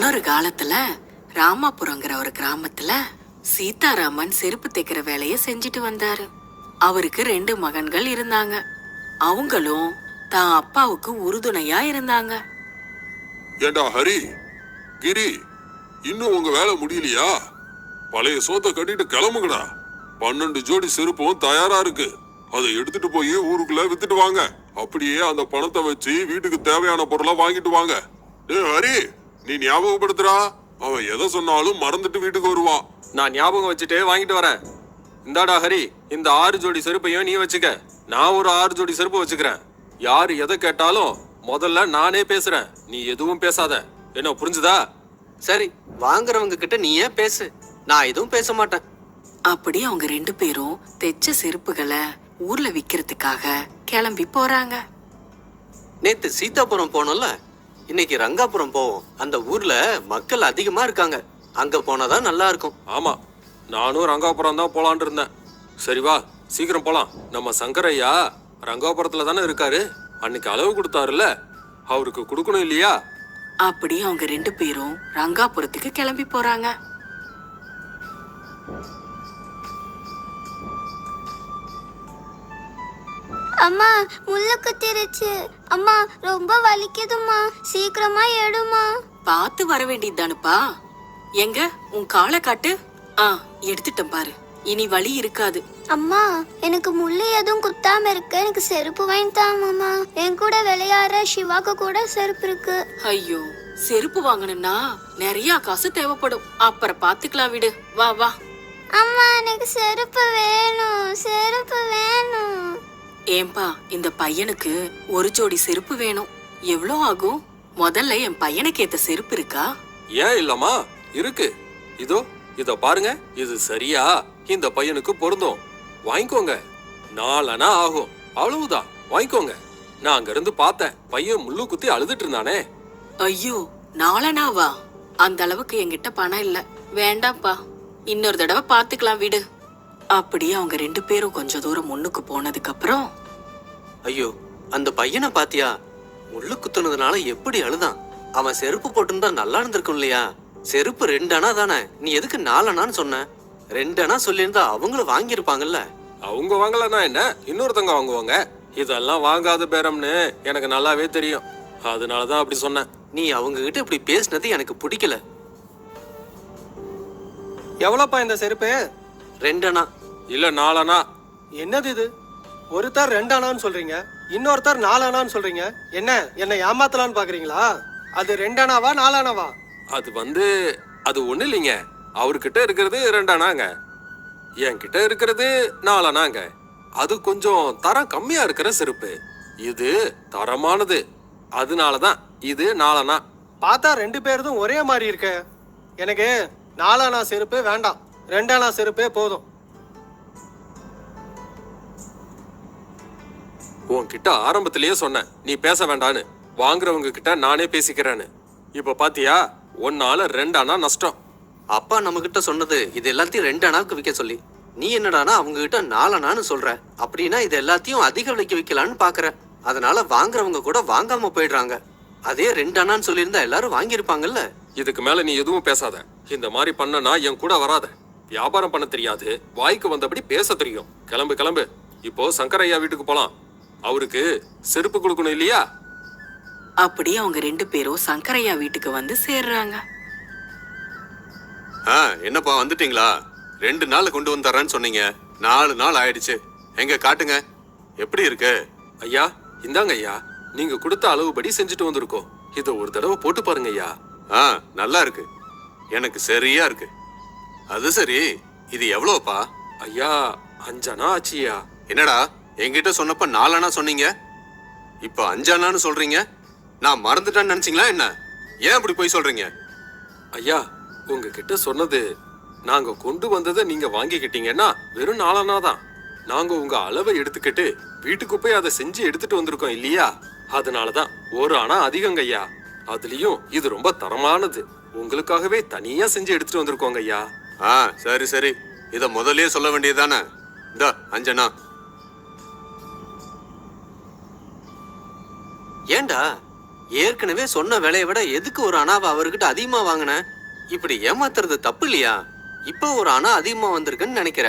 முன்னொரு காலத்துல ராமாபுரங்கிற ஒரு கிராமத்துல சீதாராமன் செருப்பு தைக்கிற வேலைய செஞ்சுட்டு வந்தாரு. அவருக்கு 2 மகன்கள் இருந்தாங்க. அவங்களும் தான் அப்பாவுக்கு உறுதுணையா இருந்தாங்க. ஏண்டா ஹரி, கிரி, இன்னும் உங்க வேலை முடியலையா? பழைய சோத்தை கட்டிட்டு கிளம்புங்கடா. 12 ஜோடி செருப்பும் தயாரா இருக்கு. அதை எடுத்துட்டு போய் ஊருக்குள்ள வித்துட்டு வாங்க. அப்படியே அந்த பணத்தை வச்சு வீட்டுக்கு தேவையான பொருளை வாங்கிட்டு வாங்க. டேய் ஹரி, நீ ஞாபகப்படுத்துறா. அவன் எதை சொன்னாலும் மறந்துட்டு வீட்டுக்கு வருவான். நான் ஞாபகம் வச்சுட்டு வாங்கிட்டு வரேன். இந்தாடா ஹரி, இந்த 6 ஜோடி செருப்பையும் நீ வச்சுக்க. நான் ஒரு 6 ஜோடி செருப்பு வச்சுக்கிறேன். யாரு எதை கேட்டாலும் முதல்ல நானே பேசுறேன். நீ எதுவும் பேசாத. என்ன புரிஞ்சுதா? சரி, வாங்குறவங்க கிட்ட நீ ஏன் பேசு, நான் எதுவும் பேச மாட்டேன். அப்படி அவங்க 2 பேரும் தைச்ச செருப்புகளை ஊர்ல விக்கிறதுக்காக கிளம்பி போறாங்க. நேத்து சீதாபுரம் போனோம்ல, இன்னைக்கு ரங்காபுரம் போவோம். அந்த ஊர்ல மக்கள் அதிகமா இருக்காங்க. அங்க போனாதான் நல்லா இருக்கும். ஆமா, நானும் ரங்காபுரம் தான் போலான் இருந்தேன். சரி வா, சீக்கிரம் போலாம். நம்ம சங்கரையா ரங்காபுரத்துல தானே இருக்காரு. அன்னைக்கு அளவு கொடுத்தாருல, அவருக்கு கொடுக்கணும் இல்லையா? அப்படி அவங்க 2 பேரும் ரங்காபுரத்துக்கு கிளம்பி போறாங்க. அம்மா, முள்ளு குத்திருச்சு. அம்மா, ரொம்ப வலிக்குதுமா, சீக்கிரமா எடுமா. பார்த்து வர வேண்டியதுதானுப்பா. எங்க உன் காலை காட்டு. எடுத்துட்டேன் பாரு. இனி வலி இருக்காது. அம்மா, எனக்கு முள்ளு எதுவும் குத்தாம இருக்கு. எனக்கு செருப்பு வாங்கி தாங்கம்மா. என் கூட விளையாடுற சிவாக்கு கூட செருப்பு இருக்கு. ஐயோ, செருப்பு வாங்கணும்னா நிறைய காசு தேவைப்படும். அப்புறம் பாத்துக்கலாம், விடு. வா வா. அம்மா, எனக்கு செருப்பு வேணும், செருப்பு வேணும். ஏன்பா, இந்த பையனுக்கு ஒரு ஜோடி செருப்பு வேணும். எவ்வளோ ஆகும்? முதல்ல என் பையனுக்கு ஏத்த செருப்பு இருக்கா? ஏன் இல்லம்மா, இருக்கு. இதோ இத பாருங்க. இது சரியா இந்த பையனுக்கு பொருந்தும். வாங்கிக்கோங்க. 4 அணா ஆகும். அவ்வளவுதான், வாங்கிக்கோங்க. நான் அங்க இருந்து பார்த்தேன். பையன் முள்ளு குத்தி அழுதுட்டு இருந்தானே. ஐயோ, 4 அணாவா? அந்த அளவுக்கு என்கிட்ட பணம் இல்ல. வேண்டாம்ப்பா, இன்னொரு தடவை பாத்துக்கலாம், விடு. அப்படியே அவங்க 2 பேரும் கொஞ்ச தூரம் முன்னுக்கு போனதுக்கு அப்புறம், ஐயோ, அந்த பையனை பாத்தியா? முள்ளு குத்துனதுனால எப்படி அழுதான். அவன் செருப்பு போட்டிருந்தா நல்லா இருந்திருக்கும் இல்லையா? செருப்பு 2 அணா தானே, நீ எதுக்கு 4 அணான்னு சொன்ன? 2 அணா சொல்லியிருந்தா அவங்களும் வாங்கியிருப்பாங்கல்ல. அவங்க வாங்கலன்னா என்ன, இன்னொருத்தங்க வாங்குவாங்க. இதெல்லாம் வாங்காத பேரம்னு எனக்கு நல்லாவே தெரியும். அதனாலதான் அப்படி சொன்னேன். நீ அவங்க கிட்ட இப்படி பேசினது எனக்கு பிடிக்கல. எவ்வளோப்பா இந்த செருப்பு? 2 அணா. இல்ல 4 அணா. என்னது இது? ஒருத்தர் 2 அணான்னு சொல்றீங்க, இன்னொருத்தர் 4 அணான்னு சொல்றீங்க. என்ன ஏமாத்தலான்னு பாக்குறீங்களா? அது 2 அணாவா 4 அணாவா? அது ஒண்ணு இல்லைங்க. அவர்கிட்ட இருக்கிறது 2 அணாங்க, என்கிட்ட இருக்கிறது 4 அணாங்க. அது கொஞ்சம் தரம் கம்மியா இருக்கிற செருப்பு. இது தரமானது, அதனாலதான் இது 4 அணா. பார்த்தா 2 பேருதும் ஒரே மாதிரி இருக்க. எனக்கு 4 அணா செருப்பு வேண்டாம், 2 அணா செருப்பே போதும். உன்கிட்ட ஆரம்பத்திலேயே சொன்னேன், நீ பேச வேண்டான்னு. வாங்குறவங்க கிட்ட நானே பேசிக்கிறேன்னு. இப்ப பாத்தியா, ஒன்னால 2 அணா நஷ்டம். அப்பா நம்ம கிட்ட சொன்னது இது எல்லாத்தையும் 2 அணாவுக்கு விற்க சொல்லி, நீ என்னடானா அவங்க கிட்ட 4 அணான்னு சொல்ற. அப்படின்னா இது எல்லாத்தையும் அதிக விலைக்கு விற்கலான்னு பாக்குற. அதனால வாங்குறவங்க கூட வாங்காம போயிடுறாங்க. அதே 2 அணான்னு சொல்லியிருந்தா எல்லாரும் வாங்கியிருப்பாங்கல்ல. இதுக்கு மேல நீ எதுவும் பேசாத. இந்த மாதிரி பண்ணனா என் கூட வராத. வியாபாரம் பண்ண தெரியாது, வாய்க்கு வந்தபடி பேச தெரியும். கிளம்பு கிளம்பு. இப்போ சங்கரையா வீட்டுக்கு போலாம். அவருக்கு செருப்பு கொடுக்கணும் இல்லையா? அப்படி அவங்க 2 பேரும் சங்கரையா வீட்டுக்கு வந்து சேர்றாங்க. என்னப்பா வந்துட்டீங்களா? 2 நாள் கொண்டு வந்து தரேன்னு சொன்னீங்க, 4 நாள் ஆயிடுச்சு. எங்க காட்டுங்க, எப்படி இருக்கு? ஐயா, இந்தாங்க ஐயா, நீங்க கொடுத்த அளவுபடி செஞ்சுட்டு வந்திருக்கோம். இதை ஒரு தடவை போட்டு பாருங்க ஐயா. நல்லா இருக்கு, எனக்கு சரியா இருக்கு. அது சரி, இது எவ்வளவுப்பா? ஐயா, 5 அணா ஆச்சியா. என்னடா, என்கிட்ட சொன்னப்ப 4 அணா சொன்னீங்க, இப்ப 5 அணான்னு சொல்றீங்க. நான் மறந்துட்டேன்னு நினைச்சீங்களா என்ன? ஏன் இப்படி போய் சொல்றீங்க? ஐயா, உங்ககிட்ட சொன்னது, நாங்க கொண்டு வந்ததை நீங்க வாங்கிக்கிட்டீங்கன்னா வெறும் 4 அணா தான். நாங்க உங்க அளவை எடுத்துக்கிட்டு வீட்டுக்கு போய் அதை செஞ்சு எடுத்துட்டு வந்திருக்கோம் இல்லையா? அதனாலதான் 1 அணா அதிகங்க ஐயா. அதுலயும் இது ரொம்ப தரமானது. உங்களுக்காகவே தனியா செஞ்சு எடுத்துட்டு வந்திருக்கோங்க ஐயா. சரி சரி, இத முதல்லயே சொல்ல வேண்டியதானே. இந்த 5 அணா. ஏண்டா ஏற்கனவே சொன்ன விலையை விட எதுக்கு ஒரு அணாவை அவர்கிட்ட அதிகமா வாங்கின? இப்படி ஏமாத்துறது தப்பு இல்லையா? இப்போ ஒரு அணா அதிகமா வந்திருக்குன்னு நினைக்கிற.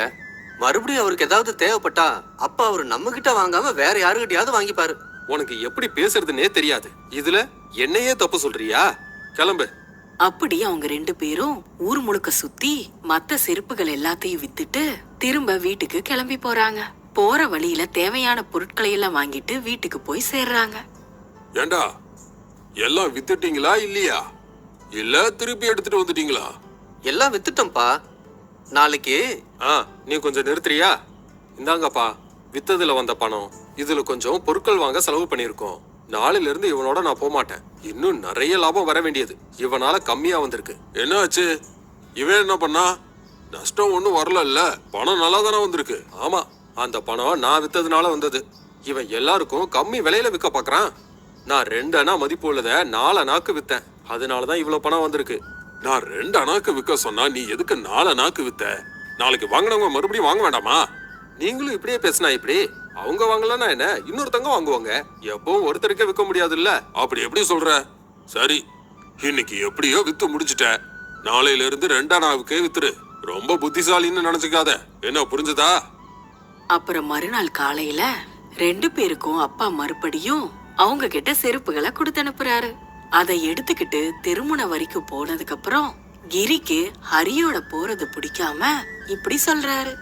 மறுபடியும் அவருக்கு ஏதாவது தேவைப்பட்டா அப்ப அவரு நம்ம கிட்ட வாங்காம வேற யாருகிட்டயாவது வாங்கிப்பாரு. உனக்கு எப்படி பேசுறதுன்னே தெரியாது. இதுல என்னையே தப்பு சொல்றியா? கிளம்பு. அப்படி அவங்க 2 பேரும் ஊர் முழுக்க சுத்தி மத்த செருப்புகள் எல்லாத்தையும் வித்துட்டு திரும்ப வீட்டுக்கு கிளம்பி போறாங்க. போற வழியில தேவையான பொருட்களை எல்லாம் வாங்கிட்டு வீட்டுக்கு போய் சேர்றாங்க. ஏண்டா எல்லாம் வித்துட்டீங்களா இல்லையா? இல்ல திருப்பி எடுத்துட்டு வந்துட்டீங்களா? எல்லாம் வித்துட்டோம்ப்பா. நாளைக்கு நீ கொஞ்சம் நிறுத்துறியா? இந்தாங்கப்பா வித்ததுல வந்த பணம். இதுல கொஞ்சம் பொருட்கள் வாங்க செலவு பண்ணிருக்கோம். நாளையில இருந்து இவனோட நான் போக மாட்டேன். இன்னும் நிறைய லாபம் வர வேண்டியது இவனால கம்மியா வந்திருக்கு. என்ன ஆச்சு? இவன் என்ன பண்ணா? நஷ்டம் ஒண்ணும் வரல. பணம் நல்லா தானே வந்திருக்கு. ஆமா, அந்த பணம் நான் வித்ததுனால வந்தது. இவன் எல்லாருக்கும் கம்மி விலையில விற்க பாக்குறான். நான் 2 அணா மதிப்பு உள்ளத 4 அணாக்கு வித்தேன். அதனாலதான் இவ்வளவு பணம் வந்திருக்கு. நான் 2 அணாக்கு விற்க சொன்னா நீ எதுக்கு 4 அணாக்கு வித்த? நாளைக்கு வாங்கினவங்க மறுபடியும் வாங்க வேண்டாமா? நீங்களும் இப்படியே பேசினா இப்படி? அவங்க வாங்கலன்னா என்ன, இன்னொருத்தங்க வாங்குவாங்க. எப்பவும் ஒருத்தருக்கே விற்க முடியாது இல்ல? அப்படி எப்படி சொல்ற? சரி, இன்னைக்கு எப்படியோ வித்து முடிச்சிட்ட. நாளையில இருந்து 2 அணாவுக்கே வித்துரு. ரொம்ப புத்திசாலின்னு நினைச்சுக்காத. என்ன புரிஞ்சுதா? அப்புறம் மறுநாள் காலையில 2 பேருக்கும் அப்பா மறுபடியும் அவங்க கிட்ட செருப்புகளை கொடுத்து அனுப்புறாரு. அதை எடுத்துக்கிட்டு திருமணம் வரைக்கும் போனதுக்கு அப்புறம் கிரிக்கு ஹரியோட போறது பிடிக்காம இப்படி சொல்றாரு.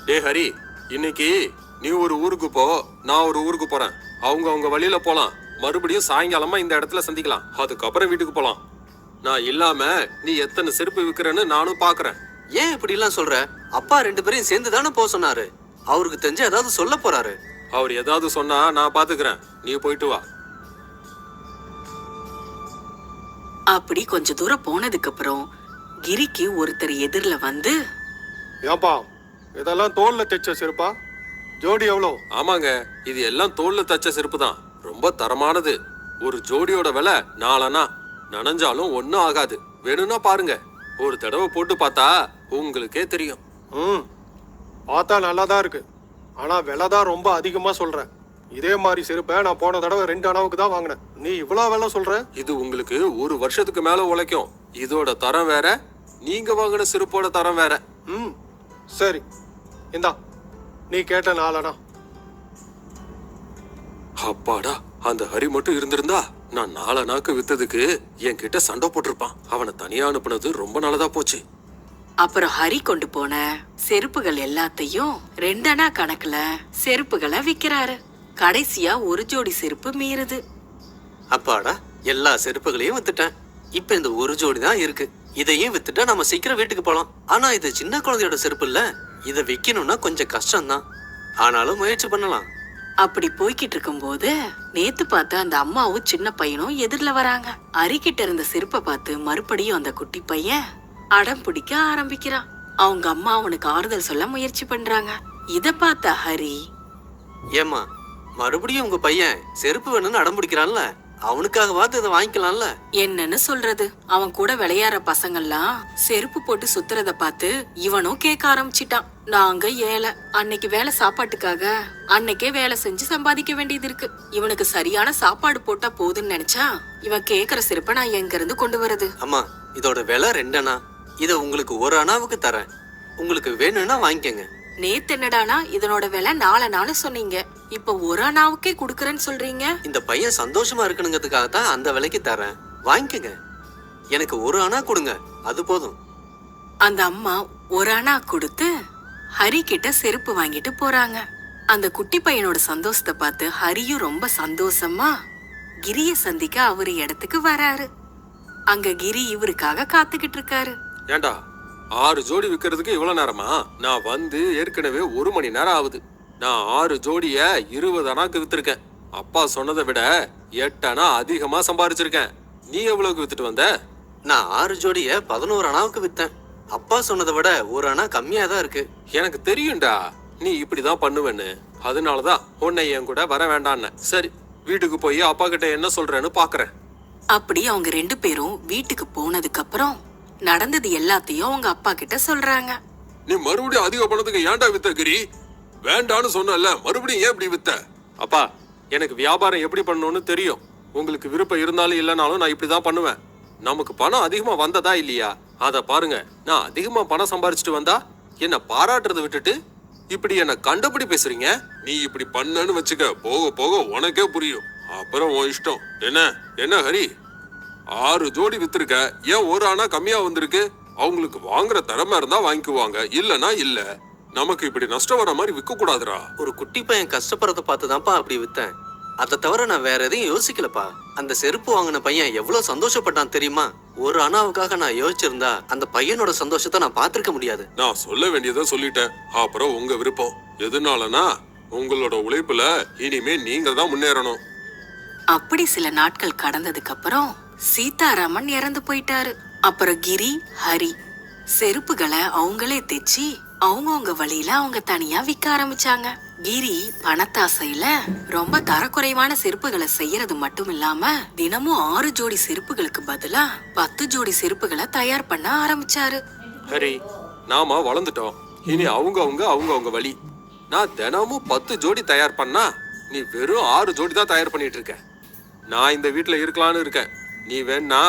டே ஹரி, இன்னைக்கு நீ ஒரு ஊருக்கு போ, நான் ஒரு ஊருக்கு போறேன். அவங்க வழியில போலாம். மறுபடியும் சாயங்காலமா இந்த இடத்துல சந்திக்கலாம். அதுக்கப்புறம் வீட்டுக்கு போலாம். நான் இல்லாம நீ எத்தனை செருப்பு விக்கிறேன்னு நானும் பாக்குறேன். ஏன் இப்படி எல்லாம் சொல்ற? அப்பா 2 பேரையும் சேர்ந்து தானே போக சொன்னாரு. அவருக்கு தெரிஞ்சு ஏதாவது சொல்ல போறாரு. அவர் ஏதாவது சொன்னா நான் பாத்துக்கிறேன். நீ போயிட்டு வா. அப்படி கொஞ்ச தூரம் போனதுக்கு அப்புறம் கிரிக்கு ஒருத்தர் எதிரில வந்து, ஏன்பா இதெல்லாம் தோல்ல தைச்ச செருப்பா? ஜோடி எவ்வளோ? ஆமாங்க, இது எல்லாம் தோல்ல தச்ச செருப்பு தான். ரொம்ப தரமானது. ஒரு ஜோடியோட விலை 4 அணா. நனைஞ்சாலும் ஒன்னும் ஆகாது. வேணும்னா பாருங்க. ஒரு தடவை போட்டு பார்த்தா உங்களுக்கே தெரியும். பார்த்தா நல்லா தான் இருக்கு. ஆனா விலை தான் ரொம்ப அதிகமா சொல்ற. இதே மாதிரி செருப்பை நான் போன தடவை 2 அணாவுக்கு தான் வாங்கினேன். நீ இவ்வளவு விலை சொல்ற? இது உங்களுக்கு 1 வருஷத்துக்கு மேல உழைக்கும். இதோட தரம் வேற, நீங்க வாங்கின செருப்போட தரம் வேற. சரி, இந்தா நீ கேட்ட 4 அணா. அப்பாடா, அந்த ஹரி மட்டும் இருந்திருந்தா நான் 4 அணாக்கு வித்ததுக்கு என்கிட்ட சண்டை போட்டிருப்பான். அவனை தனியா அனுப்புனது ரொம்ப நல்லதா போச்சு. அப்புறம் ஹரி கொண்டு போன செருப்புகள் எல்லாத்தையும் 2 அணா கணக்குல செருப்புகளை விக்கிறாரு. கடைசியா ஒரு ஜோடி செருப்பு மீறுது. அப்பாடா, எல்லா செருப்புகளையும் வித்துட்டேன். இப்ப இந்த ஒரு ஜோடி தான் இருக்கு. இதையும் வித்துட்டா நம்ம சீக்கிரம் வீட்டுக்கு போலாம். ஆனா இது சின்ன குழந்தையோட செருப்பு இல்ல. இதை விக்கணும்னா கொஞ்சம் கஷ்டம்தான். ஆனாலும் முயற்சி பண்ணலாம். அப்படி போய்கிட்டு இருக்கும் போது நேத்து பார்த்து அந்த அம்மாவும் சின்ன பையனும் எதிரில வராங்க. ஹரிக்கிட்ட இருந்த செருப்பை பார்த்து மறுபடியும் அந்த குட்டி பையன் அடம் பிடிக்க ஆரம்பிக்கிறான். அவங்க அம்மா அவனுக்கு ஆறுதல் சொல்ல முயற்சி பண்றாங்க. இத பார்த்த ஹரி, ஏமா மறுபடியும் உங்க பையன் செருப்பு வேணும்னு அடம் பிடிக்கிறான்ல, அவனுக்காகவாது இதை வாங்கிக்கலாம்ல. என்னன்னு சொல்றது, அவன் கூட விளையாடுற பசங்கள்லாம் செருப்பு போட்டு சுத்துறத பார்த்து இவனும் கேட்க ஆரம்பிச்சிட்டான். நாங்க ஏழை, அன்னைக்கு வேலை சாப்பாட்டுக்காக அன்னைக்கே வேலை செஞ்சு சம்பாதிக்க வேண்டியது இருக்கு. இவனுக்கு சரியான சாப்பாடு போட்டா போதுன்னு நினைச்சா இவன் கேக்குற செருப்பை நான் எங்க இருந்து கொண்டு வரது? அம்மா, இதோட விலை 2 அணா. இத உங்களுக்கு 1 அணாவுக்கு தரேன். உங்களுக்கு வேணும்னா வாங்கிக்கங்க. நேத்து என்னடானா இதனோட விலை 4 அணான்னு சொன்னீங்க. இப்ப 1 அணாவுக்கே குடுக்கறேன்னு சொல்றீங்க. இந்த பையன் சந்தோஷமா இருக்கணுங்கிறதுக்காக தான் அந்த விலைக்கு தரேன். வாங்கிக்கங்க. எனக்கு 1 அணா கொடுங்க, அது போதும். அந்த அம்மா 1 அணா கொடுத்து ஹரி கிட்ட செருப்பு வாங்கிட்டு போறாங்க. அந்த குட்டி பையனோட சந்தோஷத்தை பார்த்து ஹரியும் ரொம்ப சந்தோஷமா கிரிய சந்திக்க அவரு இடத்துக்கு வராரு. அங்க கிரி இவருக்காக காத்துக்கிட்டு இருக்காரு. ஏண்டா 6 ஜோடி விக்கிறதுக்கு இவ்வளவு நேரமா? நான் வந்து ஏற்கனவே 1 மணி நேரம் ஆகுது. நான் 6 ஜோடிய 20 அணாக்கு வித்திருக்கேன். அப்பா சொன்னதை விட 8 அணா அதிகமா சம்பாதிச்சிருக்கேன். நீ எவ்வளவுக்கு வித்துட்டு வந்த? நான் 6 ஜோடிய 11 அணாவுக்கு வித்தேன். அப்பா சொன்னதை விட 1 அணா கம்மியா தான் இருக்கு. எனக்கு தெரியும்டா நீ இப்படிதான் பண்ணுவேன்னு. அதனாலதான் உன்னை என் கூட வர வேண்டான்னு. சரி, வீட்டுக்கு போய் அப்பா கிட்ட என்ன சொல்றேன்னு பாக்குறேன். அப்படி அவங்க 2 பேரும் வீட்டுக்கு போனதுக்கு அப்புறம் நடந்தது எல்லாத்தையும் அவங்க அப்பா கிட்ட சொல்றாங்க. நீ மறுபடியும் அதிக பணத்துக்கு ஏன்டா வித்த கிரி? வேண்டான்னு சொன்னல, மறுபடியும் ஏன் இப்படி வித்த? அப்பா, எனக்கு வியாபாரம் எப்படி பண்ணணும்னு தெரியும். உங்களுக்கு விருப்பம் இருந்தாலும் இல்லைனாலும் நான் இப்படிதான் பண்ணுவேன். நமக்கு பணம் அதிகமா வந்ததா இல்லையா அத பாருங்க. நான் அதிகமா பணம் சம்பாரிச்சிட்டு வந்தா என்ன பாராட்டுறதை விட்டுட்டு இப்படி என்ன கண்டபடி பேசுறீங்க. நீ இப்படி பண்ணன்னு வச்சுக்க, போக போக உனக்கே புரியும். அப்புறம் உன் இஷ்டம். என்ன ஹரி, 6 ஜோடி வித்திருக்க, ஏன் ஒரு ஆனா கம்மியா வந்திருக்கு? அவங்களுக்கு வாங்குற திறமை இருந்தா வாங்கிக்குவாங்க, இல்லனா இல்ல. நமக்கு இப்படி நஷ்டம் வர மாதிரி விற்க கூடாதுடா. ஒரு குட்டி பையன் கஷ்டப்படுறத பார்த்துதான்ப்பா அப்படி வித்தேன். அதை தவிர நான் வேற எதையும் யோசிக்கலப்பா. அந்த செருப்பு வாங்கின பையன் எவ்வளவு சந்தோஷப்பட்டான் தெரியுமா? ஒரு அண்ணாவுக்காக நான் யோசிச்சிருந்தா அந்த பையனோட சந்தோஷத்தை நான் பார்த்திருக்க முடியாது. நான் சொல்ல வேண்டியதை சொல்லிட்டேன். அப்புறம் உங்க விருப்பம். எதுனாலனா உங்களோட உழைப்புல இனிமே நீங்க தான் முன்னேறணும். அப்படி சில நாட்கள் கடந்ததுக்கு அப்புறம் சீதாராமன் இறந்து போயிட்டாரு. அப்புறம் கிரி, ஹரி செருப்புகளை அவங்களே தைச்சி அவங்கவுங்க வழியில அவங்க தனியா விற்க ஆரம்பிச்சாங்க. கிரி பணத்தாசையில ரொம்ப தரக்குறைவான செருப்புகளை செய்யறது மட்டும் இல்லாம தினமும் 6 ஜோடி செருப்புகளுக்கு பதிலா 10 ஜோடி செருப்புகளை தயார் பண்ண ஆரம்பிச்சாரு. ஹரி, நாம வளர்ந்துட்டோம். இனி அவங்க வழி. நான் தினமும் 10 ஜோடி தயார் பண்ணா நீ வெறும் 6 ஜோடி தான் தயார் பண்ணிட்டு இருக்க. நான் இந்த வீட்டுல இருக்கலான்னு இருக்கேன். நீ வேணா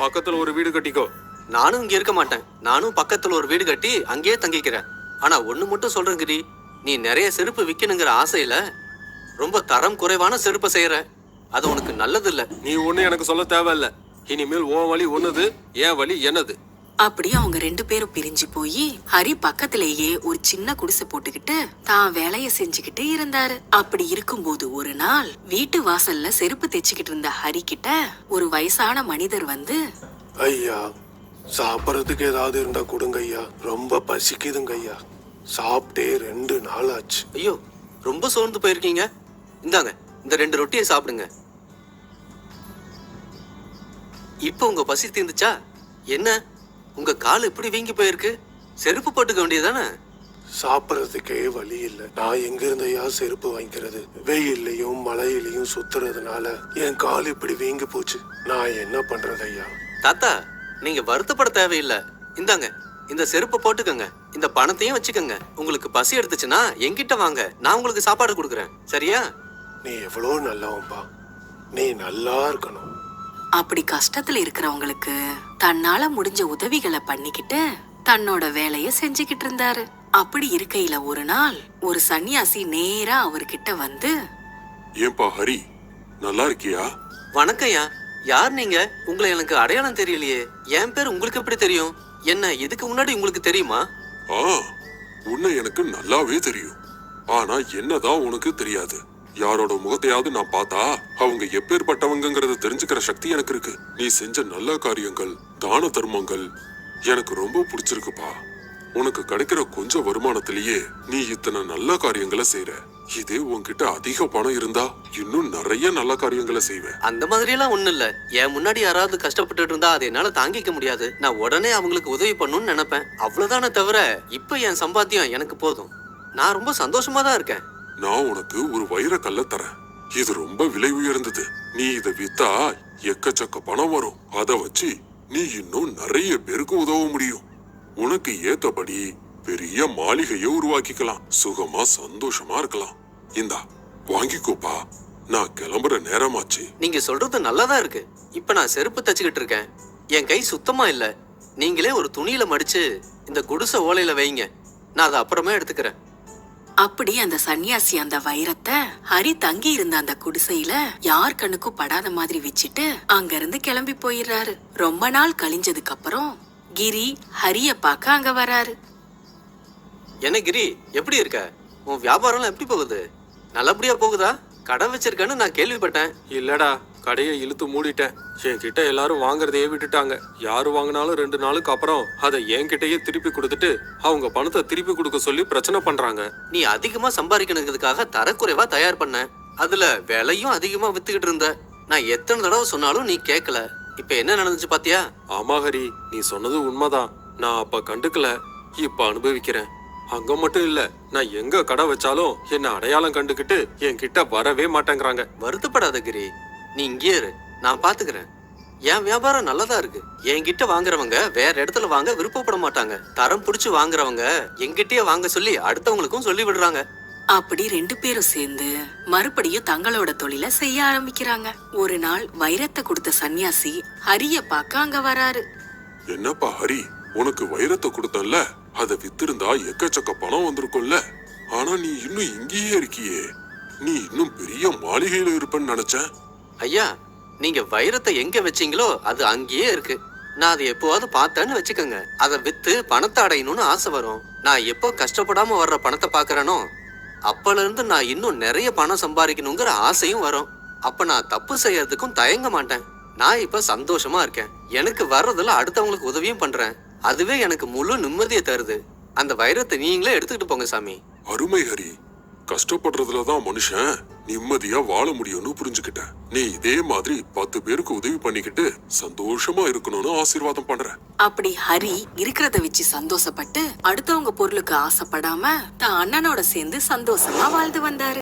பக்கத்துல ஒரு வீடு கட்டிக்கோ. நானும் இங்க இருக்க மாட்டேன். நானும் பக்கத்துல ஒரு வீடு கட்டி அங்கேயே தங்கிக்கிறேன். ஆனா ஒண்ணு மட்டும் சொல்றேன் கிரி, நீ நிறைய செருப்பு விக்கணுங்கிற ஆசையில ரொம்ப தரம் குறைவான செருப்பை செய்யற. அது உனக்கு நல்லது இல்ல. நீ ஒண்ணு எனக்கு சொல்ல தேவையில்ல. இனிமேல் உன் வழி ஒண்ணுது, என் வழி என்னது. அப்படி அவங்க 2 பேரும் பிரிஞ்சு போய் ஹரி பக்கத்திலேயே ஒரு சின்ன குடிசை போட்டுக்கிட்டு தான் வேலைய செஞ்சுக்கிட்டு இருந்தாரு. அப்படி இருக்கும்போது ஒரு நாள் வீட்டு வாசல்ல செருப்பு தைச்சுக்கிட்டு இருந்த ஹரி கிட்ட ஒரு வயசான மனிதர் வந்து, ஐயா, சாப்பிட்றதுக்கு ஏதாவது இருந்தா கொடுங்க ஐயா, ரொம்ப பசிக்குதுங்க ஐயா, சாப்பிட்டே 2 நாள் ஆச்சு. ஐயோ, ரொம்ப சோர்ந்து போயிருக்கீங்க. இந்தாங்க, இந்த 2 ரொட்டியை சாப்பிடுங்க. இப்போ உங்க பசி தீர்ந்துச்சா? என்ன உங்க கால் இப்படி வீங்கி போயிருக்கு? செருப்பு போட்டுக்க வேண்டியதானே? சாப்பிட்றதுக்கே வழி இல்லை. நான் எங்க இருந்தையா செருப்பு வாங்கிக்கிறது? வெயிலையும் மழையிலையும் சுத்துறதுனால என் கால் இப்படி வீங்கி போச்சு. நான் என்ன பண்றது ஐயா? தாத்தா, நீங்க வருத்தப்பட தேவையில்லை. இந்தாங்க, இந்த செருப்பை போட்டுக்கங்க. இந்த பணத்தையும் வச்சுக்கோங்க. உங்களுக்கு பசி எடுத்துச்சுன்னா என்கிட்ட வாங்க, நான் உங்களுக்கு சாப்பாடு கொடுக்குறேன். சரியா? நீ எவ்வளோ நல்லவன்பா. நீ நல்லா இருக்கணும். அப்படி கஷ்டத்துல இருக்கிறவங்களுக்கு தன்னால முடிஞ்ச உதவிகளை பண்ணிக்கிட்டு தன்னோட வேலைய செஞ்சுக்கிட்டு இருந்தாரு. அப்படி இருக்கையில ஒரு நாள் ஒரு சன்னியாசி நேரா அவர்கிட்ட வந்து, ஏன்பா ஹரி, நல்லா இருக்கியா? வணக்கம்யா. யார் நீங்க? உங்களை எனக்கு அடையாளம் தெரியலையே. என் பேர் உங்களுக்கு எப்படி தெரியும்? என்ன இதுக்கு முன்னாடி உங்களுக்கு தெரியுமா? உன்னை எனக்கு நல்லாவே தெரியும். ஆனா என்னதான் உனக்கு தெரியாது. யாரோட முகத்தையாவது நான் பார்த்தா அவங்க எப்பேற்பட்டவங்கிறத தெரிஞ்சுக்கிற சக்தி எனக்கு இருக்கு. நீ செஞ்ச நல்ல காரியங்கள், தான தர்மங்கள் எனக்கு ரொம்ப பிடிச்சிருக்குப்பா. உனக்கு கிடைக்கிற கொஞ்சம் வருமானத்திலேயே நீ இத்தனை நல்ல காரியங்களை செய்யற. இதே உன்கிட்ட அதிக பணம் இருந்தா இன்னும் நிறைய நல்ல காரியங்களை செய்வேன். அந்த மாதிரி எல்லாம் ஒண்ணு இல்ல. என் முன்னாடி யாராவது கஷ்டப்பட்டு இருந்தா அதை என்னால தாங்கிக்க முடியாது. நான் உடனே அவங்களுக்கு உதவி பண்ணணும்னு நினைப்பேன். அவ்வளவுதானே தவிர இப்ப என் சம்பாத்தியம் எனக்கு போதும். நான் ரொம்ப சந்தோஷமா தான் இருக்கேன். நான் உனக்கு ஒரு வைர கல்ல தரேன். இது ரொம்ப விலை உயர்ந்தது. நீ இத வித்தா எக்கச்சக்க பணம் வரும். அத வச்சு நீ இன்னும் நிறைய பேருக்கு உதவ முடியும். உனக்கு ஏத்தபடி பெரிய மாளிகையை உருவாக்கிக்கலாம். சுகமா சந்தோஷமா இருக்கலாம். இந்தா வாங்கிக்கோப்பா. நான் கிளம்புற நேரமாச்சு. நீங்க சொல்றது நல்லாதான் இருக்கு. இப்ப நான் செருப்பு தச்சுக்கிட்டு இருக்கேன். என் கை சுத்தமா இல்ல. நீங்களே ஒரு துணியில மடிச்சு இந்த குடிசை ஓலையில வைங்க. நான் அதை அப்புறமே எடுத்துக்கிறேன். அப்படி அந்த சன்னியாசி அந்த வைரத்தை ஹரி தங்கி இருந்த அந்த குடிசையில யார் கண்ணுக்கும் படாத மாதிரி வச்சுட்டு அங்க இருந்து கிளம்பி போயிடுறாரு. ரொம்ப நாள் கழிஞ்சதுக்கு அப்புறம் கிரி ஹரிய பார்க்க அங்க வராரு. என்ன கிரி, எப்படி இருக்க? உன் வியாபாரம் எப்படி போகுது? நல்லபடியா போகுதா? கடை வச்சிருக்கேன்னு நான் கேள்விப்பட்டேன். இல்லடா, கடையை இழுத்து மூடிட்டேன். என்கிட்ட எல்லாரும் வாங்குறதையே விட்டுட்டாங்க. யாரு வாங்கினாலும் 2 நாளுக்கு அப்புறம் அதை என்கிட்டயே திருப்பி கொடுத்துட்டு அவங்க பணத்தை திருப்பி கொடுக்க சொல்லி பிரச்சனை பண்றாங்க. நீ அதிகமா சம்பாதிக்கணுங்கிறதுக்காக தரக்குறைவா தயார் பண்ண. அதுல விலையும் அதிகமா வித்துக்கிட்டு இருந்த. நான் எத்தனை தடவை சொன்னாலும் நீ கேட்கல. இப்ப என்ன நடந்துச்சு பாத்தியா? ஆமா ஹரி, நீ சொன்னது உண்மைதான். நான் அப்ப கண்டுக்கல, இப்ப அனுபவிக்கிறேன். அங்க மட்டும் இல்ல, நான் எங்க கடை வச்சாலும் என்ன அடையாளம் கண்டுகிட்டு என்கிட்ட வரவே மாட்டேங்கிறாங்க. வருத்தப்படாத கிரி, நீ இங்கே இரு, நான் பாத்துக்கிறேன். என் வியாபாரம் நல்லதா இருக்கு. என்கிட்ட வாங்குறவங்க வேற இடத்துல வாங்க விருப்பப்பட மாட்டாங்க. தரம் பிடிச்சு வாங்குறவங்க என்கிட்டயே வாங்க சொல்லி அடுத்தவங்களுக்கும் சொல்லி விடுறாங்க. அப்படி 2 பேரும் சேர்ந்து மறுபடியும் தங்களோட தொழிலை செய்ய ஆரம்பிக்கிறாங்க. ஒரு நாள் வைரத்தை கொடுத்த சன்னியாசி ஹரிய பார்க்க அங்க வராரு. என்னப்பா ஹரி, உனக்கு வைரத்தை கொடுத்தல்ல, அதை வித்திருந்தா எக்கச்சக்க பணம் வந்திருக்கும்ல. ஆனா நீ இன்னும் இங்கேயே இருக்கியே. நீ இன்னும் பெரிய மாளிகையில இருப்பேன்னு நினைச்சேன். ஐயா, நீங்க வைரத்தை எங்க வச்சீங்களோ அது அங்கேயே இருக்கு. நான் அதை எப்போவாவது பார்த்தேன்னு வச்சுக்கோங்க, அதை வித்து பணத்தை அடையணும்னு ஆசை வரும். நான் எப்போ கஷ்டப்படாம வர்ற பணத்தை பாக்குறேனோ அப்பல இருந்து நான் இன்னும் நிறைய பணம் சம்பாதிக்கணுங்கிற ஆசையும் வரும். அப்ப நான் தப்பு செய்யறதுக்கும் தயங்க மாட்டேன். நான் இப்ப சந்தோஷமா இருக்கேன். எனக்கு வர்றதுல அடுத்தவங்களுக்கு உதவியும் பண்றேன். அதுவே எனக்கு முழு நிம்மதியை தருது. அந்த வைரத்தை நீங்களே எடுத்துக்கிட்டு போங்க சாமி. அருமை ஹரி, கஷ்டப்படுறதுலதான் மனுஷன் நிம்மதியா வாழ முடியும்னு புரிஞ்சுக்கிட்டேன். நீ இதே மாதிரி 10 பேருக்கு உதவி பண்ணிக்கிட்டு சந்தோஷமா இருக்கணும்னு ஆசீர்வாதம் பண்றேன். அப்படி ஹரி இருக்கிறத வச்சு சந்தோஷப்பட்டு அடுத்தவங்க பொருளுக்கு ஆசைப்படாம தான் அண்ணனோட சேர்ந்து சந்தோஷமா வாழ்ந்து வந்தாரு.